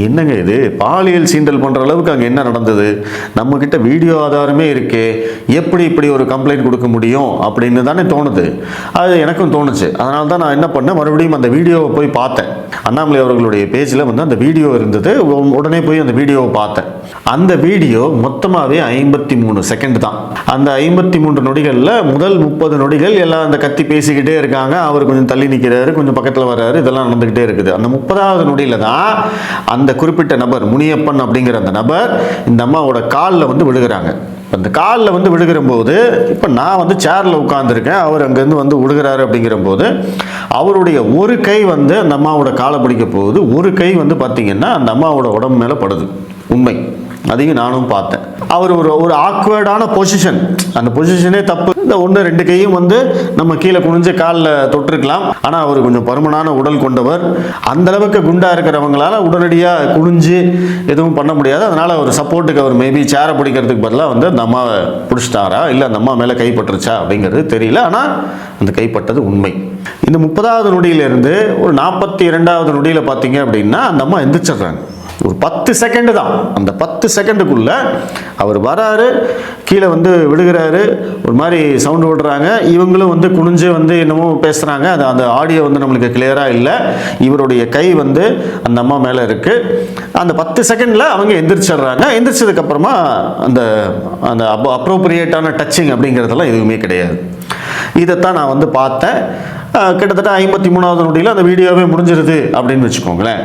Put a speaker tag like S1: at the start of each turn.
S1: என்னங்க இது பாலியல் சீண்டல் பண்ணுற அளவுக்கு அங்கே என்ன நடந்தது? நம்மக்கிட்ட வீடியோ ஆதாரமே இருக்கே, எப்படி இப்படி ஒரு கம்ப்ளைண்ட் கொடுக்க முடியும் அப்படின்னு தானே தோணுது. அது எனக்கும் தோணுச்சு. அதனால தான் நான் என்ன பண்ணேன், மறுபடியும் அந்த வீடியோவை போய் பார்த்தேன். அண்ணாமலை அவர்களுடைய பேஜில் வந்து அந்த வீடியோ இருந்தது. உடனே போய் அந்த வீடியோவை பார்த்தேன். அந்த வீடியோ மொத்தமாகவே 53 செகண்ட் தான். அந்த 53 நொடிகளில் முதல் 30 நொடிகள் எல்லாம் அந்த கத்தி பேசிக்கிட்டே இருக்காங்க. அவர் கொஞ்சம் தள்ளி நிற்கிறாரு, கொஞ்சம் பக்கத்தில் வர்றாரு, இதெல்லாம் நடந்துக்கிட்டே இருக்குது. அந்த 30வது நொடியில் தான் அந்த குறிப்பிட்ட நபர் முனியப்பன் அப்படிங்கிற அந்த நபர் இந்த அம்மாவோட காலில் வந்து விழுகிறாங்க. அந்த காலில் வந்து விழுகிற போது இப்போ நான் வந்து சேரில் உட்காந்துருக்கேன், அவர் அங்கேருந்து வந்து விழுகிறாரு அப்படிங்கிற போது அவருடைய ஒரு கை வந்து அந்த அம்மாவோட காலை பிடிக்க போகுது, ஒரு கை வந்து பார்த்தீங்கன்னா அந்த அம்மாவோட உடம்பு மேலே படுது. உண்மை, அதையும் நானும் பார்த்தேன். அவர் ஒரு ஆக்வர்டான பொசிஷன், அந்த பொசிஷனே தப்பு. இந்த 1-2 கையும் வந்து நம்ம கீழே குனிஞ்சு காலில் தொட்டிருக்கலாம். ஆனால் அவர் கொஞ்சம் பருமனான உடல் கொண்டவர். அந்த அளவுக்கு குண்டா இருக்கிறவங்களால உடனடியாக குனிஞ்சு எதுவும் பண்ண முடியாது. அதனால அவர் சப்போர்ட்டுக்கு அவர் மேபி சேரை பிடிக்கிறதுக்கு பதிலாக வந்து அந்த அம்மாவை பிடிச்சிட்டாரா, இல்லை அந்த அம்மா மேலே கைப்பற்றுச்சா அப்படிங்கிறது தெரியல. ஆனால் அந்த கைப்பட்டது உண்மை. இந்த 30வது நொடியிலிருந்து ஒரு 42வது நொடியில் பார்த்தீங்க அப்படின்னா அந்த அம்மா எந்திரிச்சிடுறாங்க. ஒரு 10 செகண்டு தான். அந்த 10 செகண்டுக்குள்ள அவர் வராரு, கீழே வந்து விழுகிறாரு, ஒரு மாதிரி சவுண்டு விடுறாங்க. இவங்களும் வந்து குனிஞ்சு வந்து என்னமோ பேசுகிறாங்க. அது அந்த ஆடியோ வந்து நம்மளுக்கு கிளியராக இல்லை. இவருடைய கை வந்து அந்த அம்மா மேலே இருக்குது. அந்த 10 செகண்டில் அவங்க எந்திரிச்சிடுறாங்க. எந்திரிச்சதுக்கப்புறமா அந்த அந்த அப்ரோப்ரியேட்டான டச்சிங் அப்படிங்கிறதெல்லாம் எதுவுமே கிடையாது. இதைத்தான் நான் வந்து பார்த்தேன். கிட்டத்தட்ட 53வது நொடியில் அந்த வீடியோவே முடிஞ்சிருது அப்படின்னு வச்சுக்கோங்களேன்.